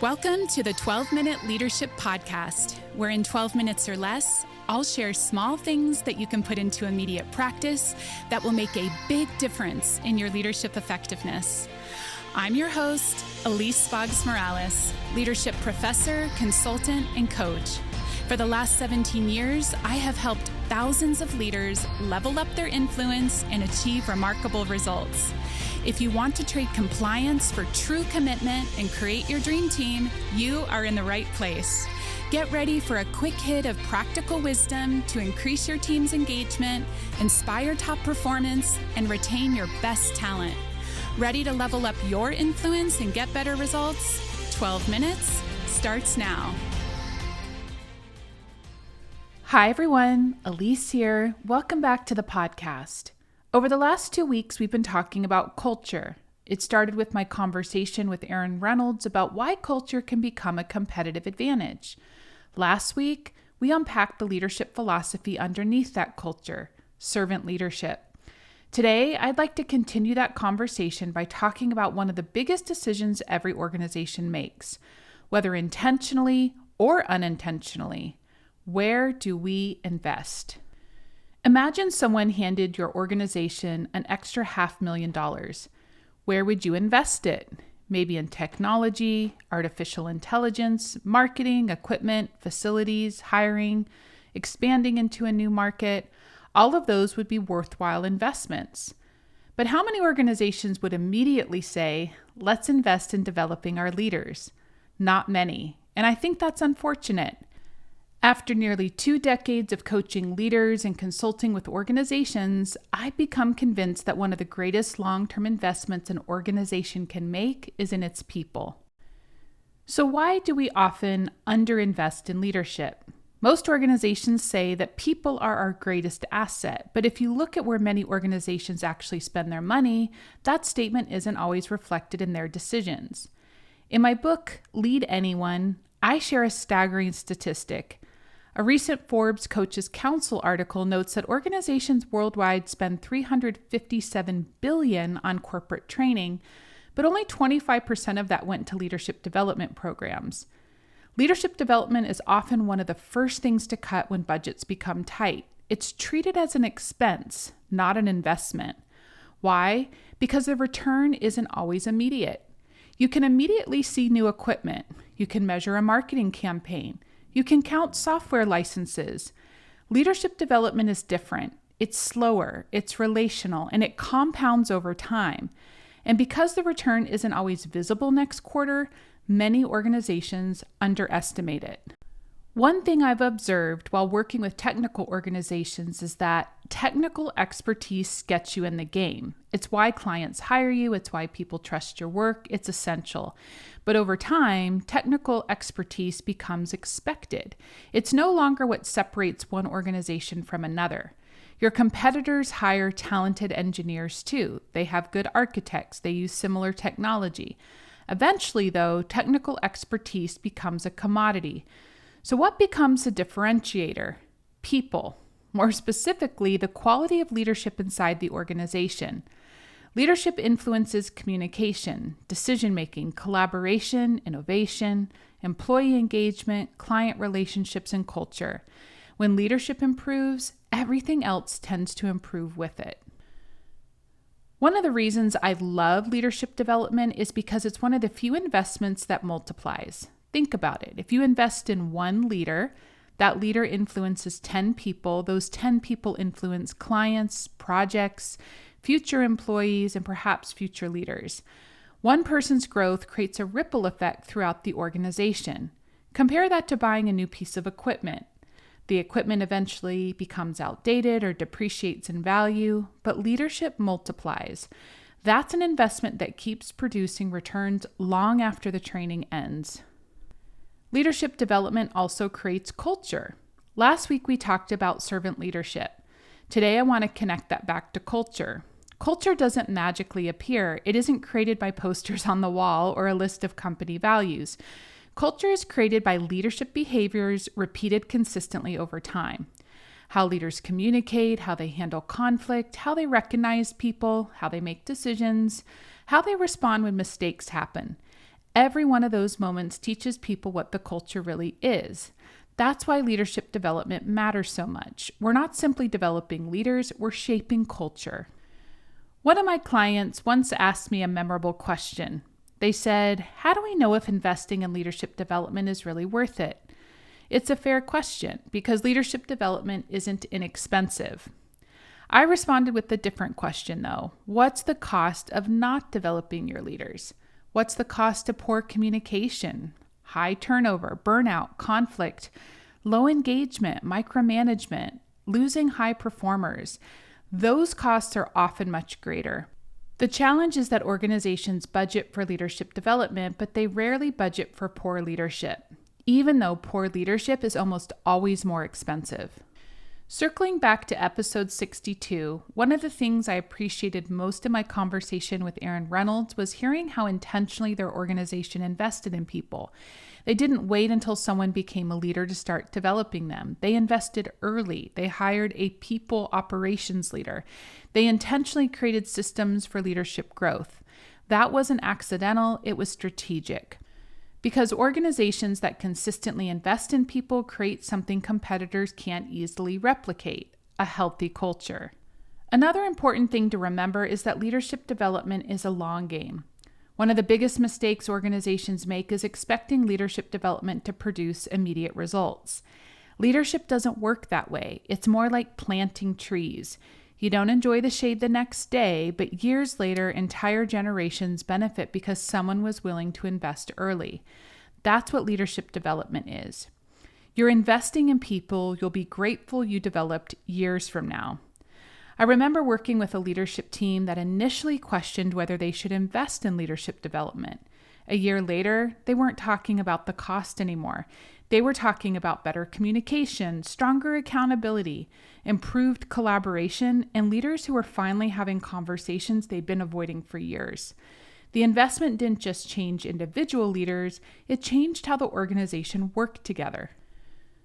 Welcome to the 12-Minute Leadership Podcast, where in 12 minutes or less, I'll share small things that you can put into immediate practice that will make a big difference in your leadership effectiveness. I'm your host, Elise Morales, leadership professor, consultant, and coach. For the last 17 years, I have helped thousands of leaders level up their influence and achieve remarkable results. If you want to trade compliance for true commitment and create your dream team, you are in the right place. Get ready for a quick hit of practical wisdom to increase your team's engagement, inspire top performance, and retain your best talent. Ready to level up your influence and get better results? 12 minutes starts now. Hi everyone, Elise here. Welcome back to the podcast. Over the last 2 weeks, we've been talking about culture. It started with my conversation with Aaron Reynolds about why culture can become a competitive advantage. Last week, we unpacked the leadership philosophy underneath that culture, servant leadership. Today, I'd like to continue that conversation by talking about one of the biggest decisions every organization makes, whether intentionally or unintentionally. Where do we invest? Imagine someone handed your organization an extra $500,000. Where would you invest it? Maybe in technology, artificial intelligence, marketing, equipment, facilities, hiring, expanding into a new market. All of those would be worthwhile investments. But how many organizations would immediately say, let's invest in developing our leaders? Not many. And I think that's unfortunate. After nearly 2 decades of coaching leaders and consulting with organizations, I've become convinced that one of the greatest long-term investments an organization can make is in its people. So why do we often underinvest in leadership? Most organizations say that people are our greatest asset, but if you look at where many organizations actually spend their money, that statement isn't always reflected in their decisions. In my book, Lead Anyone, I share a staggering statistic. A recent Forbes Coaches Council article notes that organizations worldwide spend $357 billion on corporate training, but only 25% of that went to leadership development programs. Leadership development is often one of the first things to cut when budgets become tight. It's treated as an expense, not an investment. Why? Because the return isn't always immediate. You can immediately see new equipment. You can measure a marketing campaign. You can count software licenses. Leadership development is different. It's slower, it's relational, and it compounds over time. And because the return isn't always visible next quarter, many organizations underestimate it. One thing I've observed while working with technical organizations is that technical expertise gets you in the game. It's why clients hire you. It's why people trust your work. It's essential. But over time, technical expertise becomes expected. It's no longer what separates one organization from another. Your competitors hire talented engineers too. They have good architects. They use similar technology. Eventually, though, technical expertise becomes a commodity. So what becomes a differentiator? People. More specifically, the quality of leadership inside the organization. Leadership influences communication, decision-making, collaboration, innovation, employee engagement, client relationships, and culture. When leadership improves, everything else tends to improve with it. One of the reasons I love leadership development is because it's one of the few investments that multiplies. Think about it. If you invest in one leader, that leader influences 10 people. Those 10 people influence clients, projects, future employees, and perhaps future leaders. One person's growth creates a ripple effect throughout the organization. Compare that to buying a new piece of equipment. The equipment eventually becomes outdated or depreciates in value, but leadership multiplies. That's an investment that keeps producing returns long after the training ends. Leadership development also creates culture. Last week, we talked about servant leadership. Today, I want to connect that back to culture. Culture doesn't magically appear. It isn't created by posters on the wall or a list of company values. Culture is created by leadership behaviors repeated consistently over time. How leaders communicate, how they handle conflict, how they recognize people, how they make decisions, how they respond when mistakes happen. Every one of those moments teaches people what the culture really is. That's why leadership development matters so much. We're not simply developing leaders, we're shaping culture. One of my clients once asked me a memorable question. They said, "How do we know if investing in leadership development is really worth it?" It's a fair question because leadership development isn't inexpensive. I responded with a different question though. What's the cost of not developing your leaders? What's the cost of poor communication, high turnover, burnout, conflict, low engagement, micromanagement, losing high performers? Those costs are often much greater. The challenge is that organizations budget for leadership development, but they rarely budget for poor leadership, even though poor leadership is almost always more expensive. Circling back to episode 62, one of the things I appreciated most in my conversation with Erin Reynolds was hearing how intentionally their organization invested in people. They didn't wait until someone became a leader to start developing them. They invested early. They hired a people operations leader. They intentionally created systems for leadership growth. That wasn't accidental, it was strategic. Because organizations that consistently invest in people create something competitors can't easily replicate, a healthy culture. Another important thing to remember is that leadership development is a long game. One of the biggest mistakes organizations make is expecting leadership development to produce immediate results. Leadership doesn't work that way. It's more like planting trees. You don't enjoy the shade the next day, but years later, entire generations benefit because someone was willing to invest early. That's what leadership development is. You're investing in people you'll be grateful you developed years from now. I remember working with a leadership team that initially questioned whether they should invest in leadership development. A year later, they weren't talking about the cost anymore. They were talking about better communication, stronger accountability, improved collaboration, and leaders who were finally having conversations they'd been avoiding for years. The investment didn't just change individual leaders, it changed how the organization worked together.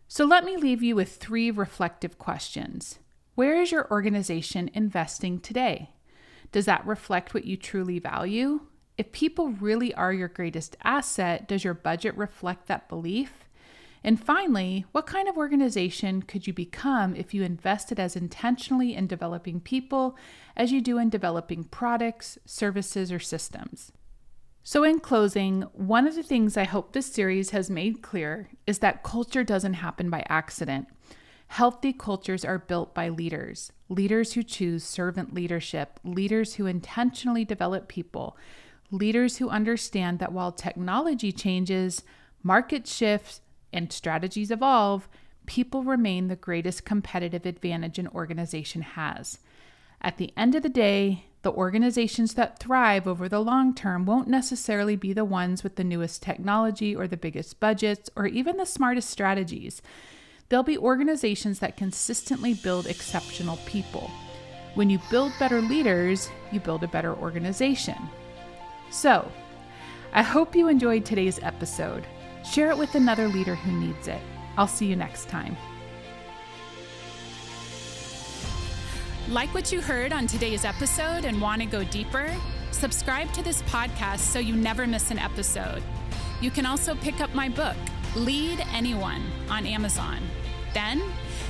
So let me leave you with 3 reflective questions. Where is your organization investing today? Does that reflect what you truly value? If people really are your greatest asset, does your budget reflect that belief? And finally, what kind of organization could you become if you invested as intentionally in developing people as you do in developing products, services, or systems? So in closing, one of the things I hope this series has made clear is that culture doesn't happen by accident. Healthy cultures are built by leaders who choose servant leadership, leaders who intentionally develop people, leaders who understand that while technology changes, market shifts, and strategies evolve, people remain the greatest competitive advantage an organization has. At the end of the day, the organizations that thrive over the long term won't necessarily be the ones with the newest technology or the biggest budgets or even the smartest strategies. They'll be organizations that consistently build exceptional people. When you build better leaders, you build a better organization. So, I hope you enjoyed today's episode. Share it with another leader who needs it. I'll see you next time. Like what you heard on today's episode and want to go deeper? Subscribe to this podcast so you never miss an episode. You can also pick up my book, Lead Anyone, on Amazon. Then,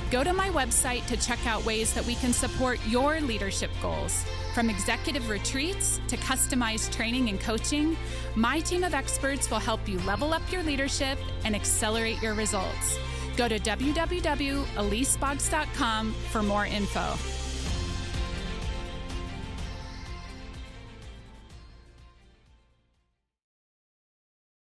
go to my website to check out ways that we can support your leadership goals. From executive retreats to customized training and coaching, my team of experts will help you level up your leadership and accelerate your results. Go to www.eliseboggs.com for more info.